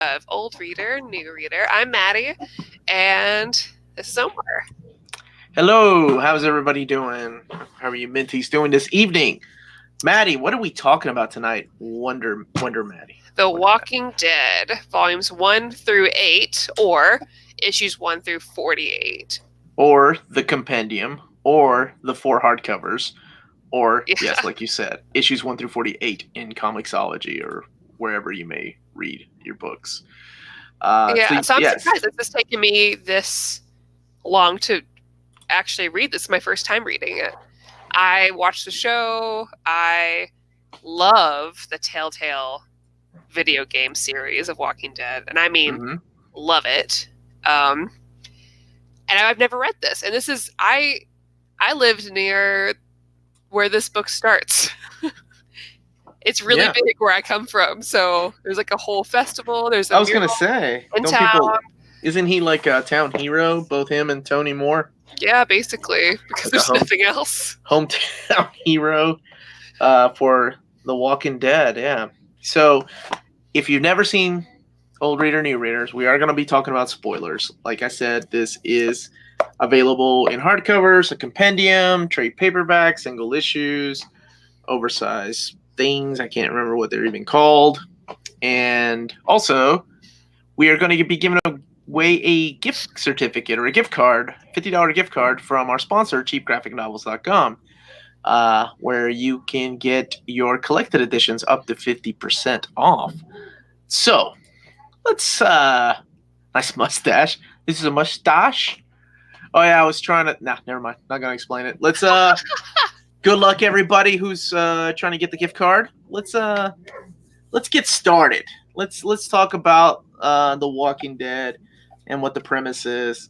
of Old Reader, New Reader. I'm Maddie, and this is Omar. Hello, how's everybody doing? How are you Minties doing this evening? Maddie, what are we talking about tonight? Wonder Maddie. The Walking Dead, volumes 1 through 8, or issues 1 through 48. Or the compendium, or the 4 hardcovers, or, yes, like you said, issues 1 through 48 in Comixology or wherever you may read your books. So I'm surprised it's just taken me this long to actually read this. Is my first time reading it. I watched the show. I love the Telltale video game series of Walking Dead, and I mean, love it. And I've never read this, and this is I lived near where this book starts. It's really big where I come from, so there's like a whole festival. There's I was gonna say, isn't he like a town hero? Both him and Tony Moore. Yeah, basically, because there's nothing else. Hometown hero for The Walking Dead. Yeah. So, if you've never seen Old Reader, New Readers, we are going to be talking about spoilers. Like I said, this is available in hardcovers, a compendium, trade paperback, single issues, oversized things. I can't remember what they're even called. And also, we are going to be giving away a gift certificate or a gift card, $50 gift card from our sponsor, cheapgraphicnovels.com, where you can get your collected editions up to 50% off. So, let's, nice mustache. This is a mustache. Oh yeah, I was trying to, never mind. Not going to explain it. Let's, good luck everybody who's, trying to get the gift card. Let's get started. Let's talk about, The Walking Dead and what the premise is.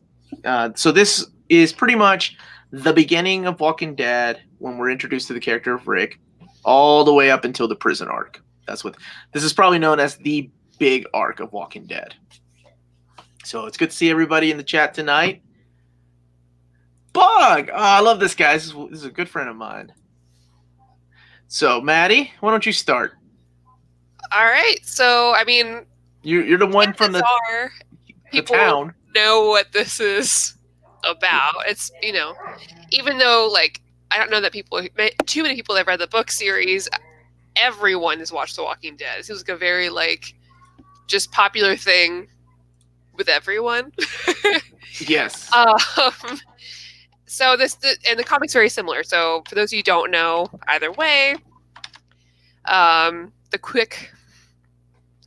So this is pretty much the beginning of Walking Dead when we're introduced to the character of Rick, all the way up until the prison arc. That's what this is probably known as the big arc of Walking Dead. So it's good to see everybody in the chat tonight. Bug! Oh, I love this guy. This is a good friend of mine. So, Maddie, why don't you start? All right. So, I mean, you're the one from the town. Know what this is about. It's, even though, like, I don't know that too many people have read the book series, everyone has watched The Walking Dead. It seems like a very, like, just popular thing with everyone. Yes. So and the comic's very similar. So for those of you who don't know, either way, the quick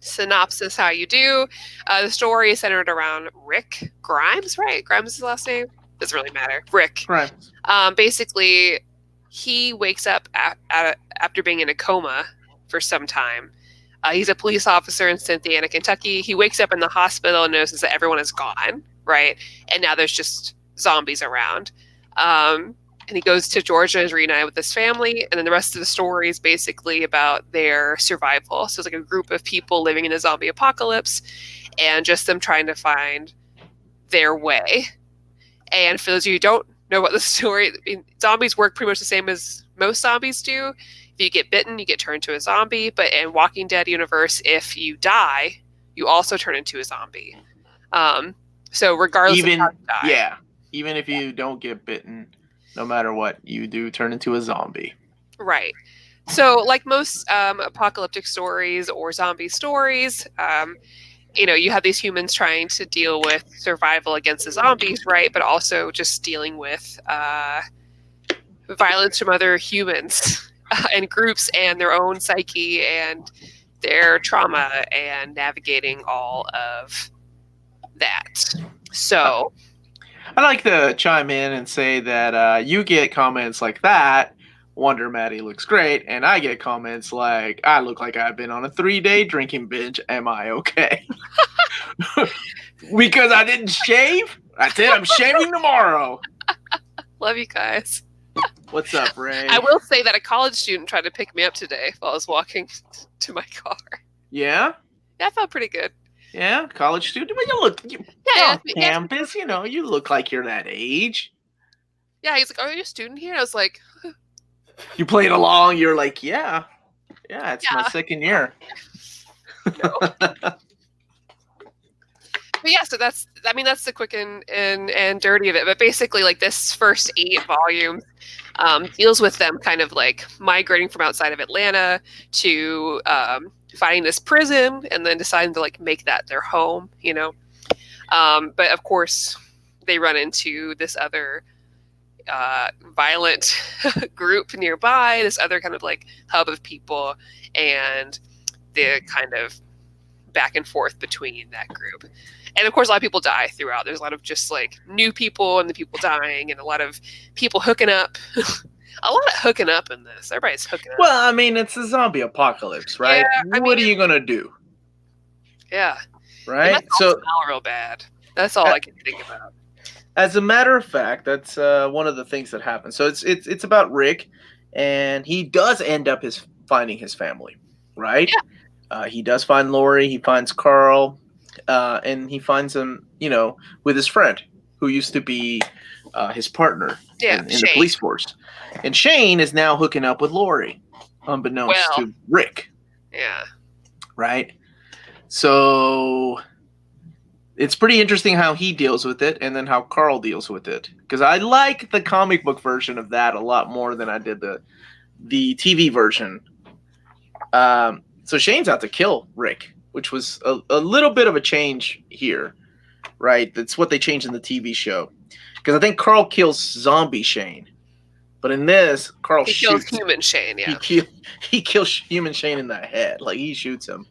synopsis, how you do. The story is centered around Rick Grimes, right? Grimes is his last name? Doesn't really matter. Rick. Grimes. Basically, he wakes up after being in a coma for some time. He's a police officer in Cynthiana, Kentucky. He wakes up in the hospital and notices that everyone is gone, right? And now there's just zombies around. And he goes to Georgia and is reunited with his family, and then the rest of the story is basically about their survival. So it's like a group of people living in a zombie apocalypse, and just them trying to find their way. And for those of you who don't know about the story, zombies work pretty much the same as most zombies do. If you get bitten, you get turned into a zombie. But in Walking Dead universe, if you die, you also turn into a zombie. So regardless of how you die. Yeah. Even if you don't get bitten, no matter what, you do turn into a zombie. Right. So like most apocalyptic stories or zombie stories, you have these humans trying to deal with survival against the zombies, right? But also just dealing with violence from other humans and groups and their own psyche and their trauma and navigating all of that. So I'd like to chime in and say that you get comments like that, Wonder Maddie looks great, and I get comments like, I look like I've been on a 3-day drinking binge, am I okay? Because I didn't shave? I said I'm shaving tomorrow. Love you guys. What's up, Ray? I will say that a college student tried to pick me up today while I was walking to my car. Yeah? Yeah, I felt pretty good. Yeah, college student. But you're on campus. You look like you're that age. Yeah, he's like, "Are you a student here?" I was like, You played along. You're like, yeah, it's my second year. No. But yeah, so that's the quick and dirty of it. But basically, like this first 8 volumes deals with them kind of like migrating from outside of Atlanta to finding this prison and then deciding to like make that their home, you know. But of course, they run into this other violent group nearby, this other kind of like hub of people, and the kind of back and forth between that group. And of course, a lot of people die throughout. There's a lot of just like new people and the people dying, and a lot of people hooking up. A lot of hooking up in this. Everybody's hooking up. Well, I mean, it's a zombie apocalypse, right? Yeah, what are you gonna do? Yeah. Right. So smell real bad. That's all I can think about. As a matter of fact, that's one of the things that happens. So it's about Rick, and he does end up finding his family, right? Yeah. He does find Lori. He finds Carl, and he finds him, with his friend who used to be his partner in the police force. And Shane is now hooking up with Lori, unbeknownst to Rick. Yeah. Right? So it's pretty interesting how he deals with it and then how Carl deals with it. Because I like the comic book version of that a lot more than I did the TV version. So Shane's out to kill Rick, which was a little bit of a change here, right? That's what they changed in the TV show. Because I think Carl kills zombie Shane. But in this, Carl shoots human Shane, yeah. He kills human Shane in the head. Like, he shoots him.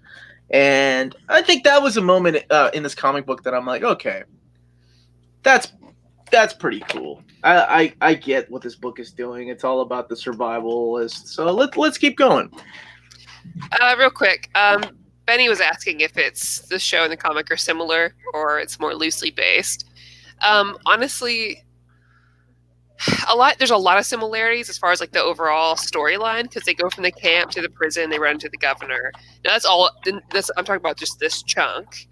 And I think that was a moment in this comic book that I'm like, okay, that's pretty cool. I get what this book is doing. It's all about the survivalist. So let's keep going. Real quick, Benny was asking if it's the show and the comic are similar or it's more loosely based. Honestly, there's a lot of similarities as far as like the overall storyline, because they go from the camp to the prison, they run into the governor. Now I'm talking about just this chunk,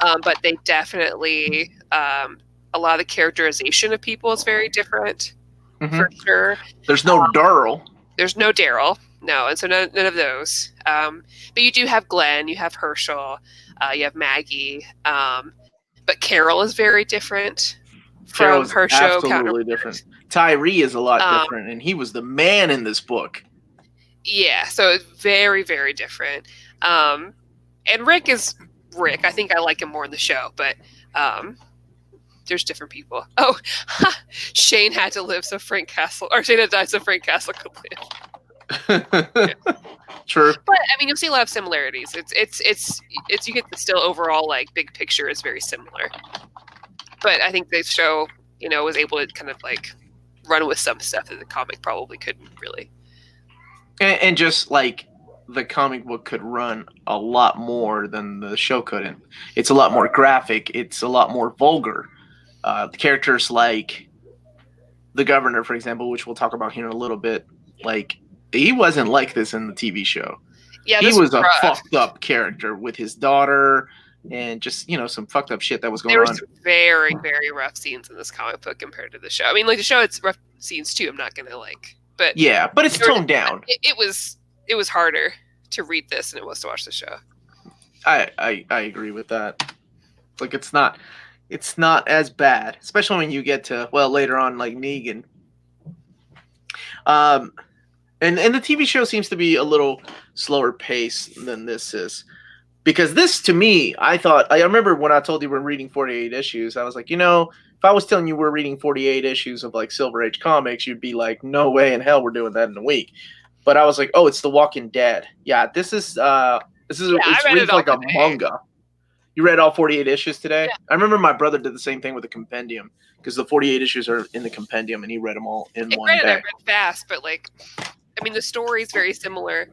but they definitely a lot of the characterization of people is very different, for sure. There's no Daryl. There's no Daryl, no, and so none of those. But you do have Glenn, you have Herschel, you have Maggie, but Carol is very different from her show counterpart. Absolutely different. Tyree is a lot different, and he was the man in this book. Yeah, so it's very, very different. And Rick is Rick. I think I like him more in the show, but there's different people. Oh, Shane had to live so Frank Castle, or Shane had died so Frank Castle could live. Yeah. True. But I mean, you'll see a lot of similarities. It's you get the still overall like big picture is very similar. But I think the show, was able to kind of like run with some stuff that the comic probably couldn't really. And just like the comic book could run a lot more than the show couldn't. It's a lot more graphic. It's a lot more vulgar. The characters like the governor, for example, which we'll talk about here in a little bit, like he wasn't like this in the TV show. Yeah, he was a fucked up character with his daughter. And just, some fucked up shit that was going on. There were some very, very rough scenes in this comic book compared to the show. I mean, like, the show, it's rough scenes, too. I'm not going to, but... Yeah, but it's toned down. It was harder to read this than it was to watch the show. I agree with that. Like, it's not as bad. Especially when you get to, later on, like, Negan. And the TV show seems to be a little slower pace than this is. Because this, to me, I remember when I told you we're reading 48 issues, I was like, if I was telling you we're reading 48 issues of, like, Silver Age comics, you'd be like, no way in hell we're doing that in a week. But I was like, oh, it's The Walking Dead. Yeah, it's reads like a manga. You read all 48 issues today? Yeah. I remember my brother did the same thing with the compendium, because the 48 issues are in the compendium, and he read them all in one day. I read fast, but, like, I mean, the story is very similar.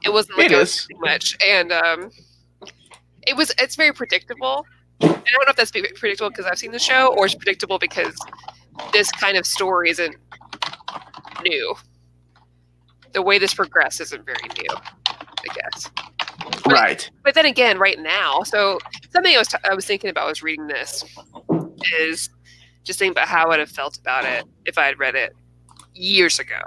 It wasn't, like, too much. And, it's very predictable. And I don't know if that's predictable because I've seen the show, or it's predictable because this kind of story isn't new. The way this progressed isn't very new, I guess. Right. But then again, right now, so something I was thinking about was reading this is just thinking about how I would have felt about it if I had read it years ago.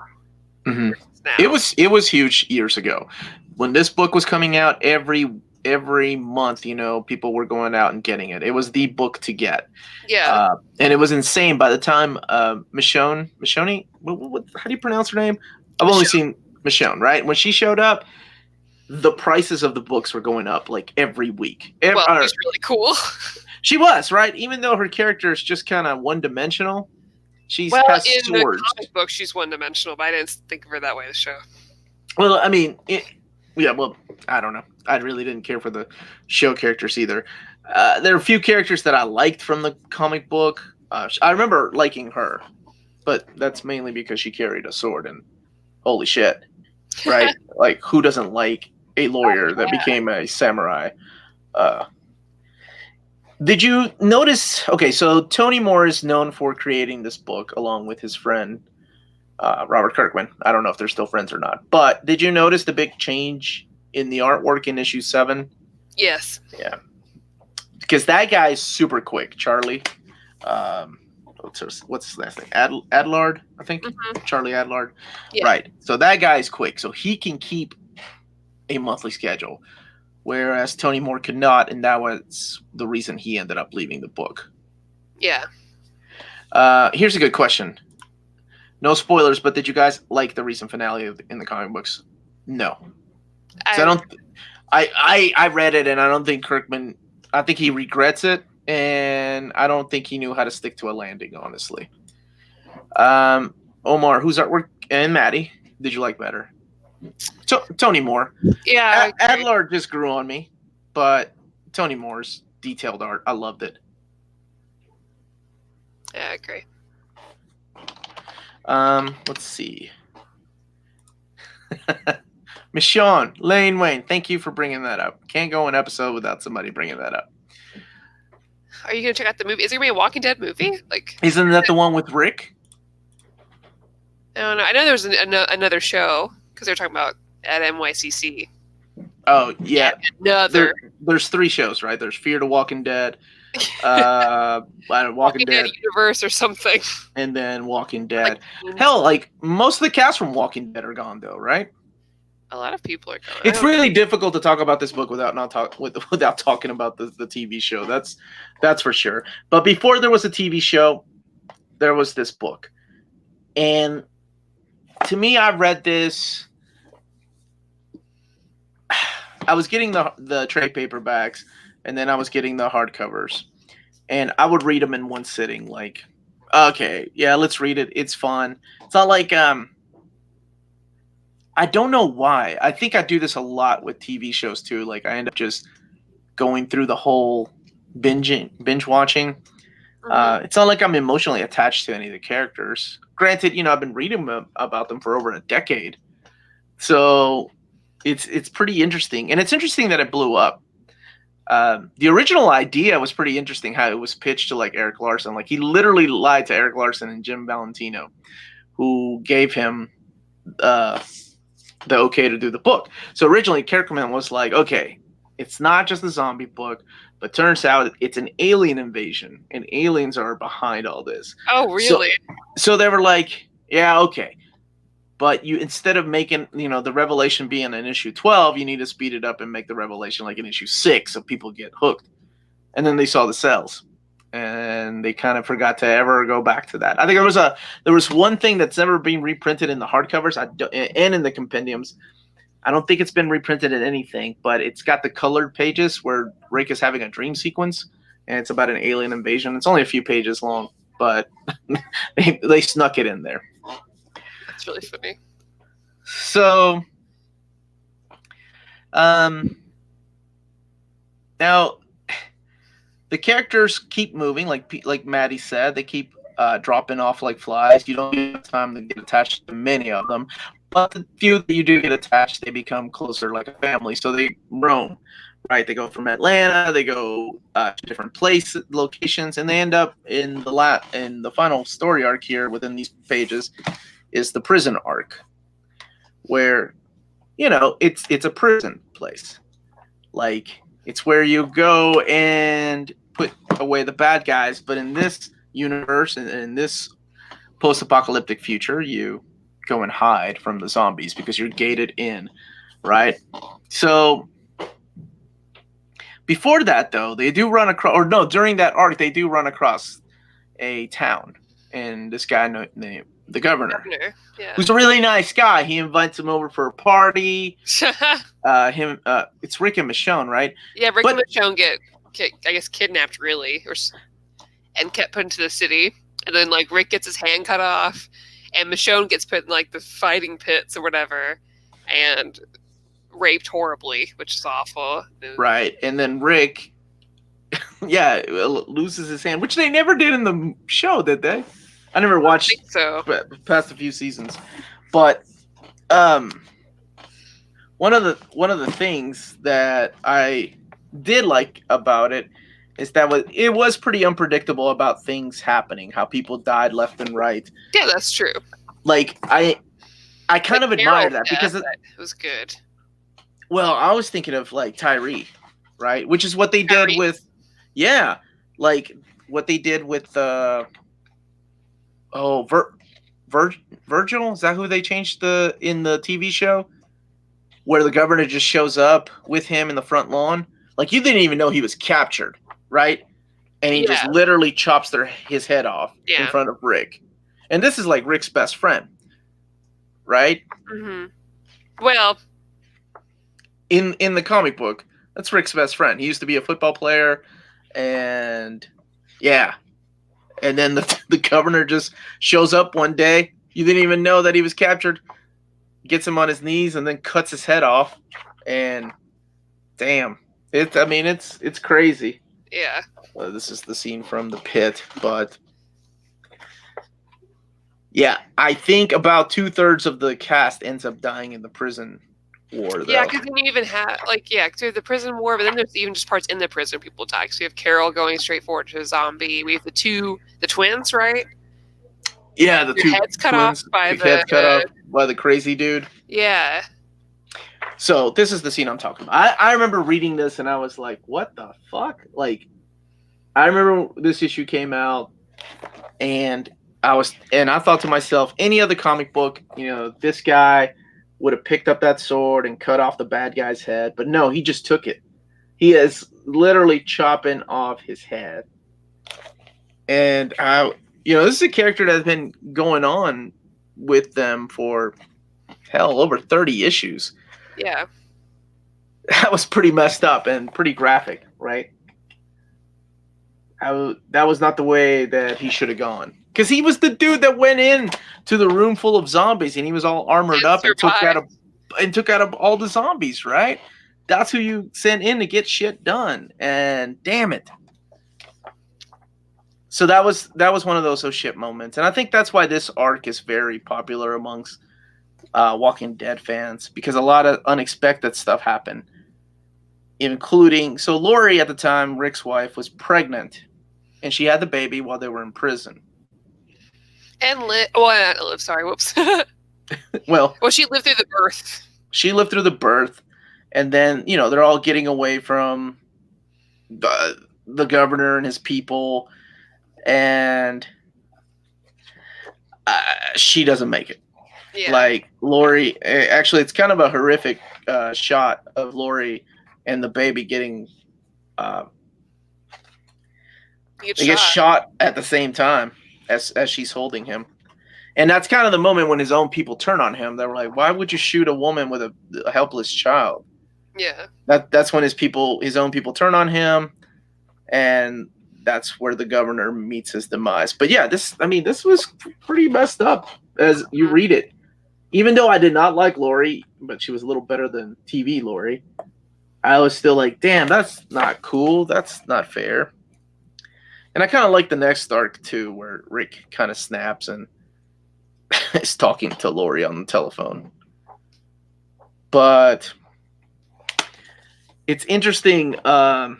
Mm-hmm. It was huge years ago. When this book was coming out, every every month, people were going out and getting it. It was the book to get. Yeah. And it was insane. By the time Michonne, how do you pronounce her name? I've only seen Michonne, right? When she showed up, the prices of the books were going up like every week. Well, she's really cool. She was, right? Even though her character is just kind of one-dimensional, she has in swords. The comic book, she's one-dimensional, but I didn't think of her that way in the show. Well, I mean, I don't know. I really didn't care for the show characters either. There are a few characters that I liked from the comic book. I remember liking her, but that's mainly because she carried a sword, and holy shit, right? Like, who doesn't like a lawyer that became a samurai? Did you notice? Okay, so Tony Moore is known for creating this book along with his friend Robert Kirkman. I don't know if they're still friends or not, but did you notice the big change in the artwork in issue 7? Yes. Yeah, because that guy is super quick. Charlie, what's his last name? Adlard, I think. Mm-hmm. Charlie Adlard. Yeah. Right. So that guy's quick, so he can keep a monthly schedule, whereas Tony Moore could not, and that was the reason he ended up leaving the book. Yeah. Here's a good question. No spoilers, but did you guys like the recent finale in the comic books? No. I read it, and I don't think Kirkman. I think he regrets it, and I don't think he knew how to stick to a landing. Honestly, Omar, whose artwork, and Maddie, did you like better? Tony Moore. Yeah, Adlard just grew on me, but Tony Moore's detailed art, I loved it. Yeah, I agree. Let's see. Michonne, Lane Wayne, thank you for bringing that up. Can't go an episode without somebody bringing that up. Are you gonna check out the movie? Is there gonna be a Walking Dead movie? Isn't that the one with Rick? I don't know. I know there was another show because they're talking about at NYCC. Oh yeah, another. There's 3 shows, right? There's Fear the Walking Dead, Walking Dead Universe or something, and then Walking Dead. Hell, most of the cast from Walking Dead are gone though, right? A lot of people are gone. It's really difficult to talk about this book without talking about the TV show. That's for sure. But before there was a TV show, there was this book, and to me, I read this. I was getting the trade paperbacks, and then I was getting the hardcovers, and I would read them in one sitting. Like, okay, yeah, let's read it. It's fun. It's not like I don't know why. I think I do this a lot with TV shows too. Like, I end up just going through the whole binge watching. Mm-hmm. It's not like I'm emotionally attached to any of the characters. Granted, I've been reading about them for over a decade, so it's pretty interesting, and it's interesting that it blew up. The original idea was pretty interesting, how it was pitched to Eric Larson. He literally lied to Eric Larson and Jim Valentino, who gave him the okay to do the book. So originally Kirkman was like, okay, it's not just a zombie book, but turns out it's an alien invasion, and aliens are behind all this. Oh, really? So they were like, yeah, okay. But you, instead of making, the revelation being in issue 12, you need to speed it up and make the revelation in issue 6 so people get hooked. And then they saw the cells, and they kind of forgot to ever go back to that. I think there was one thing that's never been reprinted in the hardcovers and in the compendiums. I don't think it's been reprinted in anything, but it's got the colored pages where Rick is having a dream sequence, and it's about an alien invasion. It's only a few pages long, but they snuck it in there. That's really funny. So, now the characters keep moving, like Maddie said. They keep dropping off like flies. You don't have time to get attached to many of them, but the few that you do get attached, they become closer, like a family. So they roam, right? They go from Atlanta, they go to different locations, and they end up in the final story arc here within these pages is the prison arc, where it's a prison place. It's where you go and put away the bad guys, but in this universe and in this post-apocalyptic future, you go and hide from the zombies because you're gated in, right? So Before that, though, they do run across, or no, during that arc, they do run across a town, and this guy named the governor, Yeah. who's a really nice guy. He invites him over for a party. It's Rick and Michonne, right? Yeah, Rick and Michonne get, I guess, kidnapped, really, and kept put into the city. And then, like, Rick gets his hand cut off, and Michonne gets put in, like, the fighting pits or whatever, and raped horribly, which is awful. Right, and then Rick, loses his hand, which they never did in the show, did they? I never watched past a few seasons, but one of the things that I did like about it is that it was pretty unpredictable about things happening, how people died left and right. Yeah, that's true. Like I kind of admired that because it was good. Well, I was thinking of like Tyree, right? Which is what they did with, like what they did with Virgil. Is that who they changed in the TV show? Where the governor just shows up with him in the front lawn. Like you didn't even know he was captured, right? And he just literally chops his head off in front of Rick. And this is like Rick's best friend, right? Mm-hmm. Well, in the comic book, that's Rick's best friend. He used to be a football player, and and then the governor just shows up one day. You didn't even know that he was captured. Gets him on his knees and then cuts his head off. And damn, it's crazy. Yeah. Well, this is the scene from the pit, but yeah, I think about 2/3 of the cast ends up dying in the prison war. Though. Yeah, because then you even have through the prison war, but then there's even just parts in the prison people die. So we have Carol going straight forward to a zombie. We have the twins, right? Yeah, the two heads cut off by the crazy dude. Yeah. So this is the scene I'm talking about. I remember reading this and I was like, "What the fuck?" Like, I remember this issue came out, and I thought to myself, any other comic book, this guy would have picked up that sword and cut off the bad guy's head, but no, he just took it. He is literally chopping off his head, and this is a character that's been going on with them for over 30 issues. Yeah. That was pretty messed up and pretty graphic, right? That was not the way that he should have gone. Because he was the dude that went in to the room full of zombies and he was all armored up and took out all the zombies, right? That's who you sent in to get shit done. And damn it. So that was one of those shit moments. And I think that's why this arc is very popular amongst Walking Dead fans, because a lot of unexpected stuff happened, including Lori at the time, Rick's wife, was pregnant, and she had the baby while they were in prison. And not Liv. Sorry, whoops. well, she lived through the birth. She lived through the birth, and then they're all getting away from the governor and his people, and she doesn't make it. Yeah. Like Lori, actually, it's kind of a horrific shot of Lori and the baby getting gets shot at the same time as she's holding him, and that's kind of the moment when his own people turn on him. They were like, "Why would you shoot a woman with a helpless child?" Yeah. That's when his own people turn on him, and that's where the governor meets his demise. But yeah, this was pretty messed up as you read it. Even though I did not like Lori, but she was a little better than TV Lori, I was still like, damn, that's not cool. That's not fair. And I kind of like the next arc, too, where Rick kind of snaps and is talking to Lori on the telephone. But it's interesting to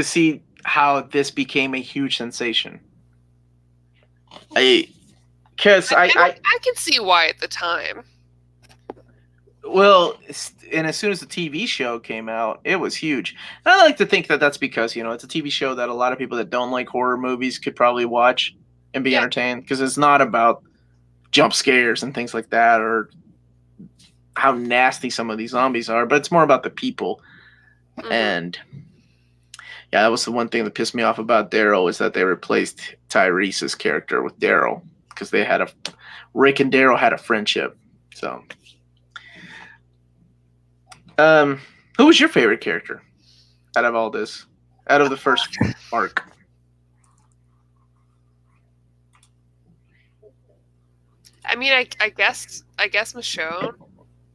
see how this became a huge sensation. I can see why at the time. Well, and as soon as the TV show came out, it was huge. And I like to think that that's because, it's a TV show that a lot of people that don't like horror movies could probably watch and be entertained, because it's not about jump scares and things like that, or how nasty some of these zombies are, but it's more about the people. Mhm. And yeah, that was the one thing that pissed me off about Daryl, is that they replaced Tyrese's character with Daryl, because Rick and Daryl had a friendship. So, who was your favorite character out of all this? Out of the first arc? I mean, I guess Michonne.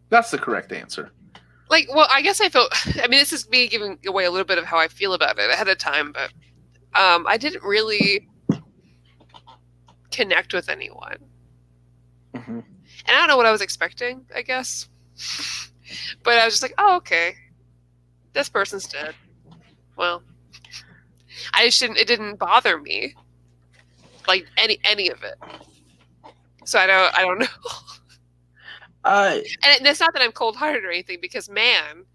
That's the correct answer. Like, well, I guess I felt. I mean, this is me giving away a little bit of how I feel about it ahead of time, but I didn't really connect with anyone, Mm-hmm. and I don't know what I was expecting. I guess, but I was just like, oh, okay, this person's dead. Well, I shouldn't. It didn't bother me, like any of it. So I don't know. And it's not that I'm cold-hearted or anything, because man,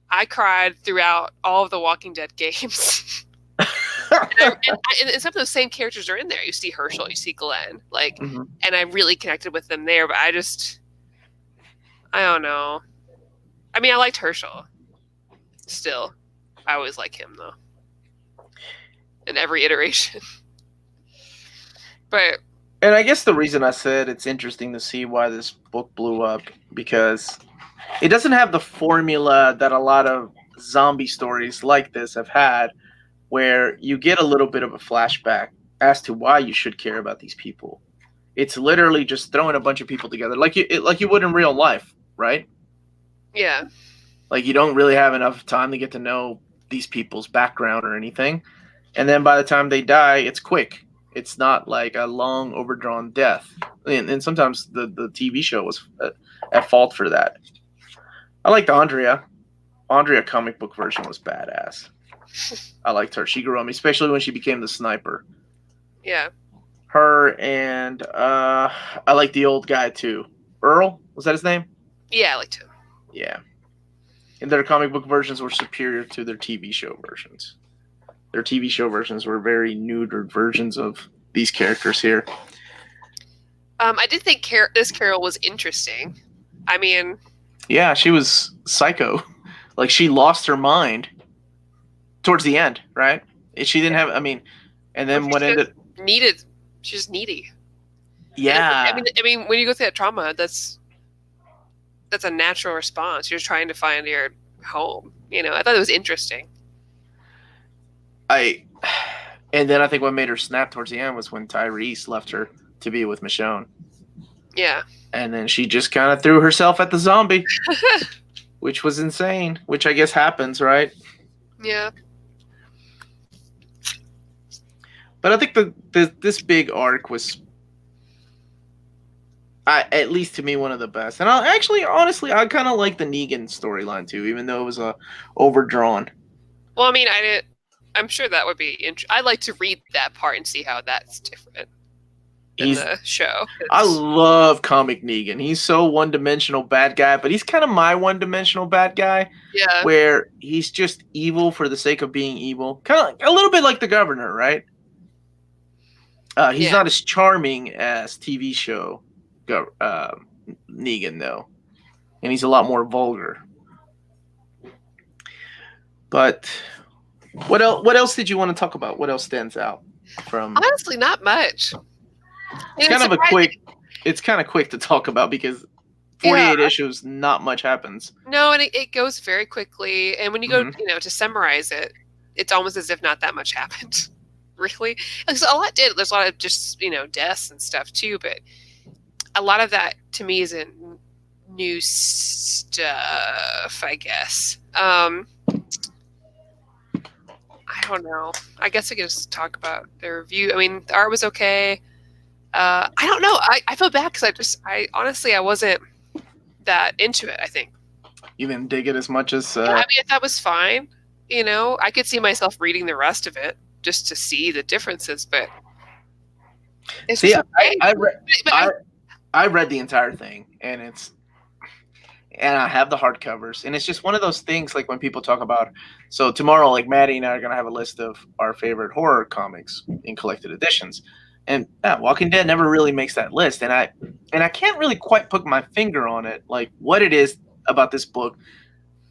I cried throughout all of the Walking Dead games. and some of those same characters are in there. You see Herschel, you see Glenn, like, mm-hmm. and I really connected with them there. But I don't know. I mean, I liked Herschel. Still, I always like him though. In every iteration. But. And I guess the reason I said it's interesting to see why this book blew up, because it doesn't have the formula that a lot of zombie stories like this have had, where you get a little bit of a flashback as to why you should care about these people. It's literally just throwing a bunch of people together, like you would in real life, right? Yeah. Like, you don't really have enough time to get to know these people's background or anything, and then by the time they die, it's quick. It's not like a long, overdrawn death. And sometimes the TV show was at fault for that. I liked Andrea. Andrea comic book version was badass. I liked her. She grew on me, especially when she became the sniper. Yeah. Her and I like the old guy too. Earl? Was that his name? Yeah, I liked him. Yeah. And their comic book versions were superior to their TV show versions. Their TV show versions were very neutered versions of these characters here. I did think this Carol was interesting. I mean, yeah, she was psycho. Like, she lost her mind towards the end, right? She didn't have. I mean, and then what ended? She's needy. Yeah. I mean, when you go through that trauma, that's a natural response. You're trying to find your home. You know, I thought it was interesting. And then I think what made her snap towards the end was when Tyrese left her to be with Michonne. Yeah. And then she just kind of threw herself at the zombie, which was insane, which I guess happens, right? Yeah. But I think this big arc was, at least to me, one of the best. And honestly, I kind of like the Negan storyline too, even though it was overdrawn. Well, I mean, I'm sure that would be I'd like to read that part and see how that's different in the show. I love comic Negan. He's so one-dimensional bad guy, but he's kind of my one-dimensional bad guy. Yeah. Where he's just evil for the sake of being evil. Kind of a little bit like the Governor, right? He's not as charming as TV show Negan, though. And he's a lot more vulgar. But what else did you want to talk about? What else stands out from? Honestly, not much. It's kind of quick to talk about, because 48 issues, not much happens. No, and it goes very quickly. And when you go, to summarize it, it's almost as if not that much happened. Really, because a lot did. There's a lot of just deaths and stuff too, but a lot of that to me isn't new stuff, I guess. I don't know. I guess we could just talk about the review. I mean, the art was okay. I don't know. I feel bad because I honestly wasn't that into it. I think you didn't dig it as much as. Yeah, I mean, that was fine. I could see myself reading the rest of it just to see the differences, but it's I read the entire thing, and I have the hardcovers, and it's just one of those things, like when people talk about, so tomorrow, like Maddie and I are going to have a list of our favorite horror comics in collected editions. And Walking Dead never really makes that list, and I can't really quite put my finger on it, like what it is about this book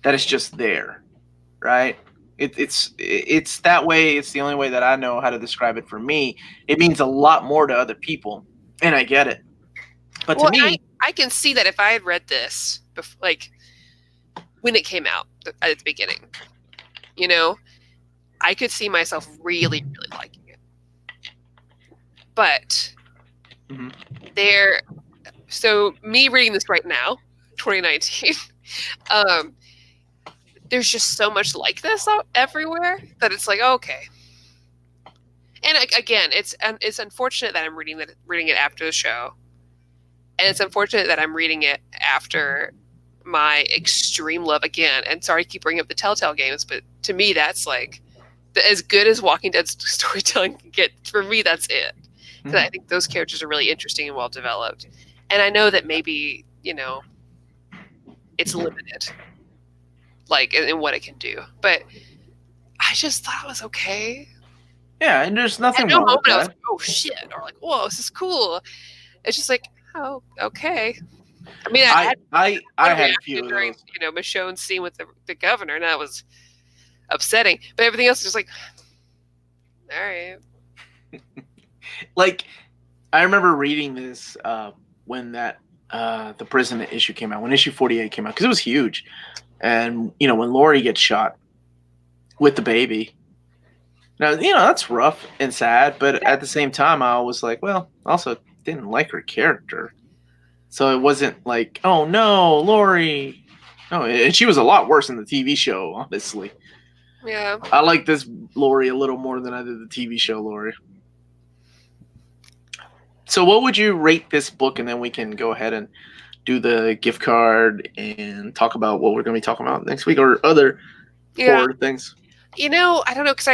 that is just there, right? It's that way. It's the only way that I know how to describe it. For me, it means a lot more to other people, and I get it. But to me, I can see that if I had read this, like when it came out at the beginning, you know, I could see myself really, really liking it. But so me reading this right now, 2019, there's just so much like this out everywhere that it's like, okay. And again, it's unfortunate that I'm reading it after the show, and it's unfortunate that I'm reading it after my extreme love again. And sorry to keep bringing up the Telltale games, but to me, that's like as good as Walking Dead storytelling can get. For me, that's it. Because I think those characters are really interesting and well developed. And I know that maybe, it's limited, like in what it can do. But I just thought it was okay. Yeah, and there's nothing wrong with that. I was like, oh shit, or like, whoa, this is cool. It's just like, oh, okay. I mean, I had a few during of those. Michonne's scene with the governor, and that was upsetting. But everything else is just like, all right. Like, I remember reading this when that the prison issue came out, when issue 48 came out, because it was huge. And when Lori gets shot with the baby, now that's rough and sad, but at the same time, I was like, well, also didn't like her character, so it wasn't like, oh no, Lori. No, and she was a lot worse in the TV show, honestly. Yeah, I like this Lori a little more than I did the TV show Lori. So what would you rate this book, and then we can go ahead and do the gift card and talk about what we're going to be talking about next week, or other horror things. I don't know, because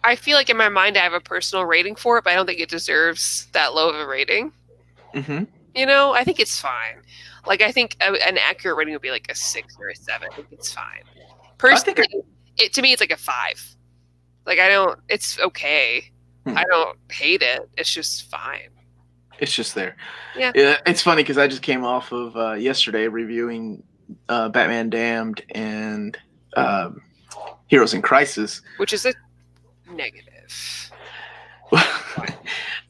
I feel like in my mind I have a personal rating for it, but I don't think it deserves that low of a rating. Mm-hmm. I think it's fine. Like, I think an accurate rating would be like a 6 or a 7. I think it's fine. Personally, to me, it's like a 5. Like, it's okay. I don't hate it. It's just fine. It's just there. Yeah. It's funny because I just came off of yesterday reviewing Batman Damned and Heroes in Crisis. Which is a negative.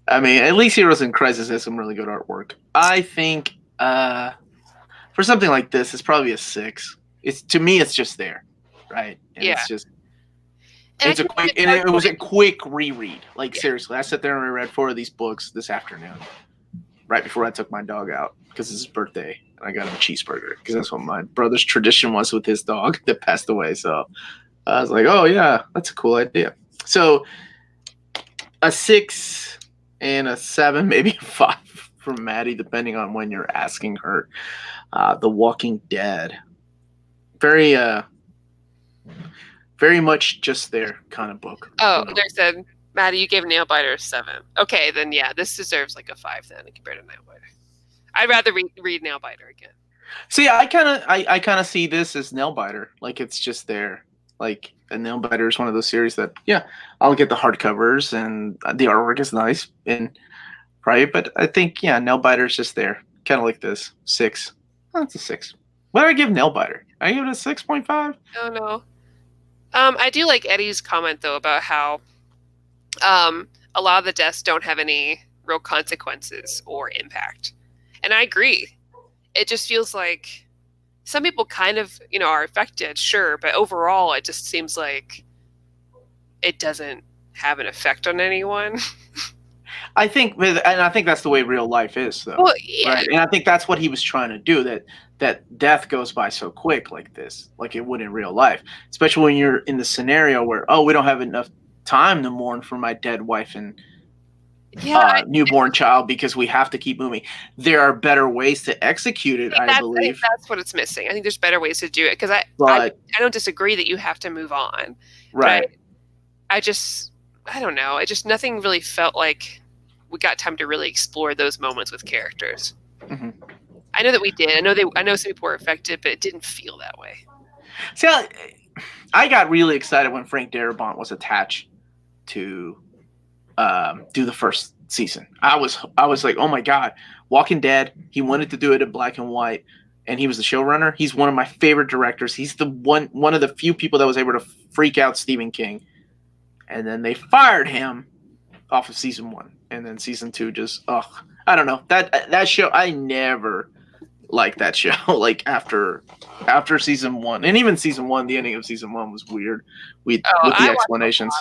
I mean, at least Heroes in Crisis has some really good artwork. I think for something like this, it's probably a 6. To me, it's just there, right? And it's just. And it was a quick reread. Like, seriously, I sat there and read 4 of these books this afternoon, right before I took my dog out because it's his birthday, and I got him a cheeseburger because that's what my brother's tradition was with his dog that passed away. So I was like, oh yeah, that's a cool idea. So a 6 and a 7, maybe a 5 from Maddie, depending on when you're asking her. The Walking Dead, very much just there kind of book. Oh, they said, Maddie, you gave Nailbiter a 7. Okay, then yeah, this deserves like a 5 then compared to Nailbiter. I'd rather read Nailbiter again. See, I kind of see this as Nailbiter. Like, it's just there. Like, a Nailbiter is one of those series that, I'll get the hardcovers and the artwork is nice, and right. But I think Nailbiter is just there, kind of like this 6. Oh, it's a 6. What do I give Nailbiter? I give it a 6.5. Oh no. I do like Eddie's comment, though, about how a lot of the deaths don't have any real consequences or impact. And I agree. It just feels like some people kind of, are affected, sure, but overall it just seems like it doesn't have an effect on anyone. I think that's the way real life is, though. Well, yeah. Right? And I think that's what he was trying to do, that death goes by so quick like this, like it would in real life, especially when you're in the scenario where, we don't have enough time to mourn for my dead wife and newborn child because we have to keep moving. There are better ways to execute it, I believe. I think that's what it's missing. I think there's better ways to do it because I don't disagree that you have to move on. Right. I don't know. Nothing really felt like we got time to really explore those moments with characters. Mm-hmm. I know that we did. I know some people were affected, but it didn't feel that way. See, I got really excited when Frank Darabont was attached to do the first season. I was like, oh my god, Walking Dead. He wanted to do it in black and white, and he was the showrunner. He's one of my favorite directors. He's the one of the few people that was able to freak out Stephen King. And then they fired him off of season 1, and then season 2 just I don't know, that show. I never liked that show. Like after season 1, and even season 1, the ending of season 1 was weird with the explanations.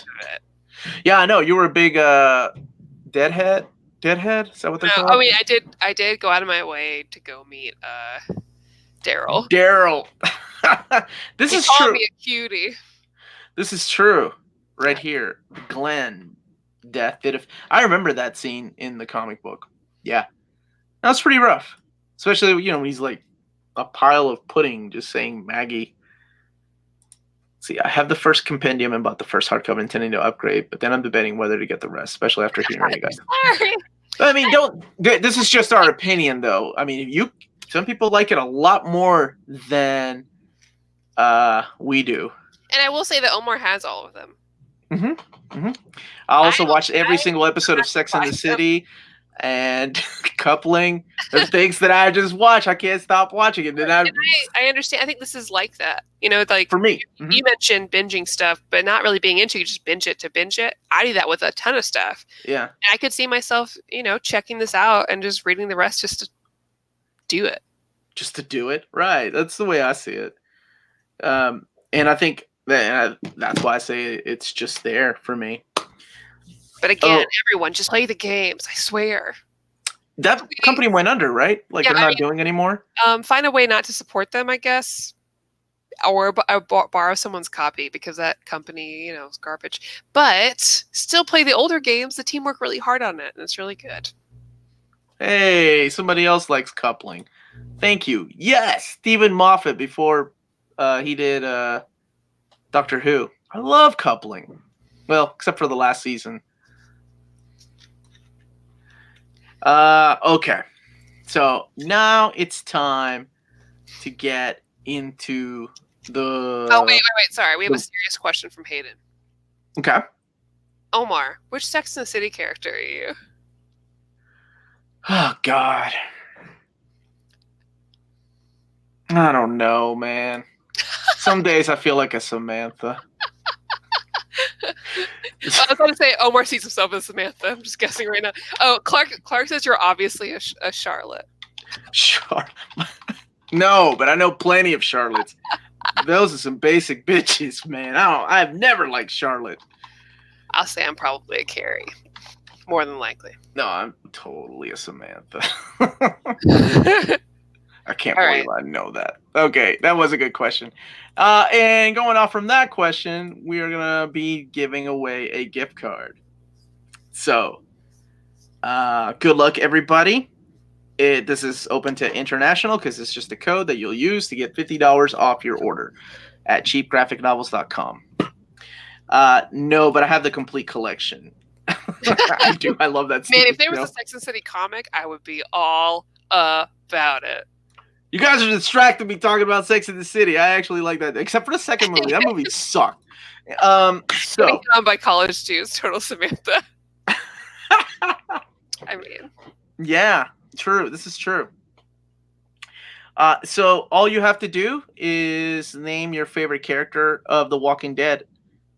Yeah, I know you were a big Deadhead. Is that what they call it? I mean, I did go out of my way to go meet Daryl. This is true. Me a cutie. This is true. Right here, Glenn, death. I remember that scene in the comic book. Yeah, that was pretty rough. Especially, when he's like a pile of pudding just saying Maggie. See, I have the first compendium and bought the first hardcover intending to upgrade, but then I'm debating whether to get the rest, especially after hearing you guys. Sorry. I mean, this is just our opinion, though. I mean, some people like it a lot more than we do. And I will say that Omar has all of them. I also watched every single episode of Sex and the City and Coupling. There's things that I just watch. I can't stop watching it. I understand. I think this is like that. Like for me. You mentioned binging stuff, but not really being into. You just binge it to binge it. I do that with a ton of stuff. Yeah. And I could see myself, checking this out and just reading the rest just to do it. Just to do it, right? That's the way I see it. And I think that's why I say it's just there for me. But again, everyone just play the games. I swear. That company went under, right? Like they're not doing anymore. Find a way not to support them, I guess, or borrow someone's copy because that company, is garbage. But still play the older games. The team worked really hard on it, and it's really good. Hey, somebody else likes Coupling. Thank you. Yes, Stephen Moffat before he did Doctor Who. I love Coupling. Well, except for the last season. Okay. So now it's time to get into the... Oh, wait. Sorry. We have a serious question from Hayden. Okay. Omar, which Sex and the City character are you? Oh, God. I don't know, man. Some days I feel like a Samantha. I was going to say Omar sees himself as Samantha. I'm just guessing right now. Oh, Clark says you're obviously a Charlotte. Charlotte. No, but I know plenty of Charlottes. Those are some basic bitches, man. I've never liked Charlotte. I'll say I'm probably a Carrie. More than likely. No, I'm totally a Samantha. I can't believe I know that. Okay, that was a good question. And going off from that question, we are going to be giving away a gift card. So, good luck, everybody. This is open to international because it's just a code that you'll use to get $50 off your order at cheapgraphicnovels.com. No, but I have the complete collection. I do. I love that. Man, if there was a Sex and the City comic, I would be all about it. You guys are distracting me talking about Sex and the City. I actually like that, except for the second movie. That movie sucked. So on by college students, total Samantha. I mean, yeah, true. This is true. So all you have to do is name your favorite character of The Walking Dead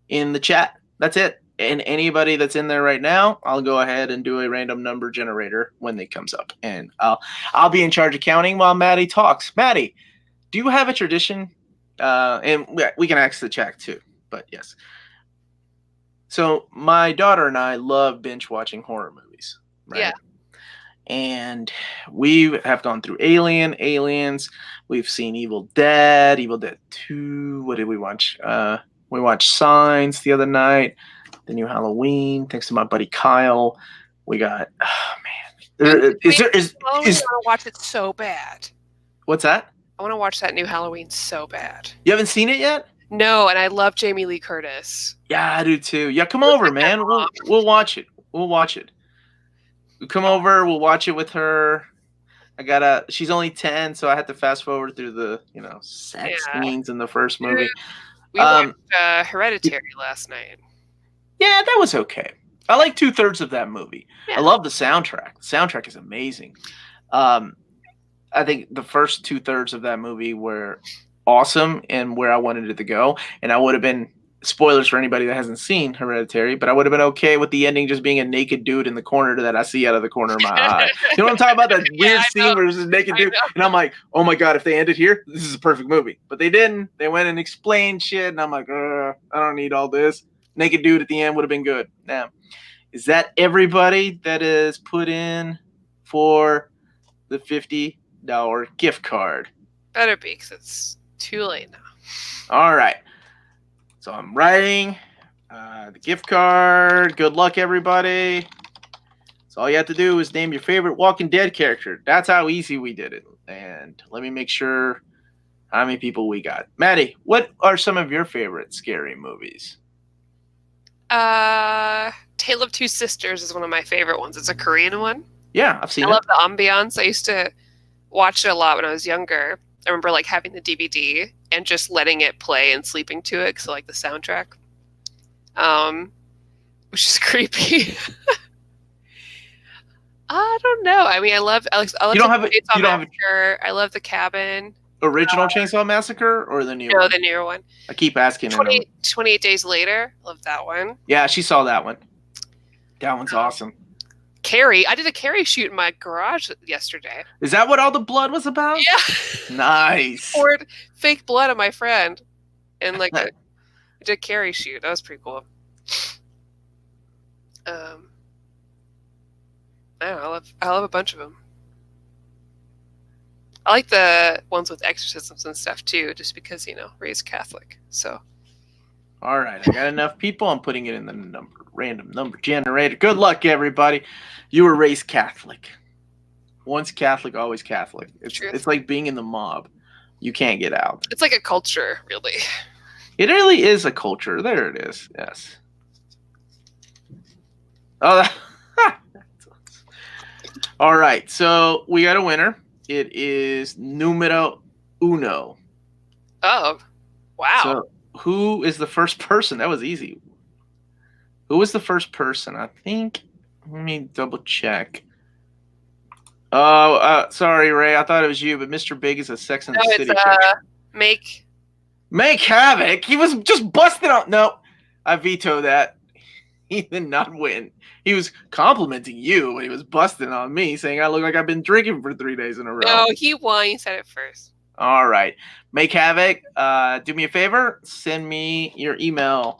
in the chat. That's it. And anybody that's in there right now, I'll go ahead and do a random number generator when it comes up. And I'll be in charge of counting while Maddie talks. Maddie, do you have a tradition? And we can ask the chat too, but yes. So my daughter and I love binge watching horror movies. Right? Yeah. And we have gone through Aliens. We've seen Evil Dead 2. What did we watch? We watched Signs the other night. The new Halloween, thanks to my buddy Kyle. We got, man. I want to watch it so bad. What's that? I want to watch that new Halloween so bad. You haven't seen it yet? No, and I love Jamie Lee Curtis. Yeah, I do too. Yeah, come over, man. We'll watch it. We'll watch it. We come over. We'll watch it with her. She's only 10, so I had to fast forward through the, sex scenes in the first movie. We watched Hereditary last night. Yeah, that was okay. I like 2/3 of that movie. Yeah. I love the soundtrack. The soundtrack is amazing. I think the first 2/3 of that movie were awesome and where I wanted it to go. And I would have been, spoilers for anybody that hasn't seen Hereditary, but I would have been okay with the ending just being a naked dude in the corner that I see out of the corner of my eye. You know what I'm talking about? That weird scene where there's this naked dude. And I'm like, oh my God, if they ended here, this is a perfect movie. But they didn't. They went and explained shit. And I'm like, I don't need all this. Naked dude at the end would have been good. Now, is that everybody that is put in for the $50 gift card? Better be, because it's too late now. All right. So I'm writing the gift card. Good luck, everybody. So all you have to do is name your favorite Walking Dead character. That's how easy we did it. And let me make sure how many people we got. Maddie, what are some of your favorite scary movies? Tale of Two Sisters is one of my favorite ones. It's a Korean one. Yeah, I've seen it. I love the ambiance. I used to watch it a lot when I was younger. I remember like having the DVD and just letting it play and sleeping to it because I like the soundtrack. Which is creepy. I don't know. I mean, I love you don't have it. You don't have it. I love The Cabin. Original Chainsaw Massacre or the new one? No, the newer one. I keep asking. 28 Days Later. Love that one. Yeah, she saw that one. That one's awesome. Carrie. I did a Carrie shoot in my garage yesterday. Is that what all the blood was about? Yeah. Nice. Poured fake blood on my friend. And like I did a Carrie shoot. That was pretty cool. I don't know, I love a bunch of them. I like the ones with exorcisms and stuff too, just because, raised Catholic. So. All right, I got enough people. I'm putting it in the random number generator. Good luck, everybody. You were raised Catholic. Once Catholic, always Catholic. It's like being in the mob. You can't get out. It's like a culture, really. It really is a culture. There it is. Yes. Oh. All right, so we got a winner. It is numero uno. Oh, wow. So who is the first person? That was easy. Who was the first person? I think. Let me double check. Oh, sorry, Ray. I thought it was you, but Mr. Big is a Sex and the City character. Make Havoc. He was just busted out. No, I veto that. He did not win. He was complimenting you when he was busting on me, saying I look like I've been drinking for 3 days in a row. No, he won. He said it first. All right. Make Havoc. Do me a favor. Send me your email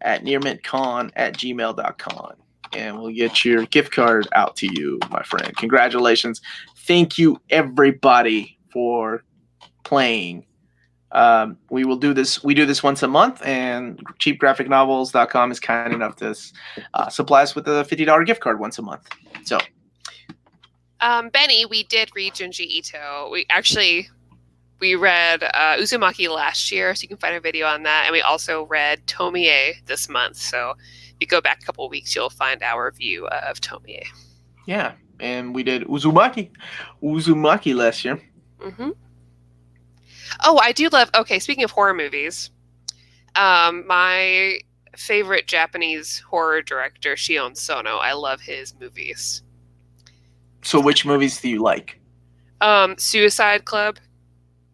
at nearmintcon@gmail.com. And we'll get your gift card out to you, my friend. Congratulations. Thank you, everybody, for playing. We will do this. We do this once a month, and cheapgraphicnovels.com is kind enough to supply us with a $50 gift card once a month. So, Benny, we did read Junji Ito. We read Uzumaki last year, so you can find a video on that. And we also read Tomie this month. So if you go back a couple of weeks, you'll find our review of Tomie. Yeah, and we did Uzumaki last year. Mm-hmm. Oh, I do love... Okay, speaking of horror movies, my favorite Japanese horror director, Shion Sono. I love his movies. So which movies do you like? Suicide Club.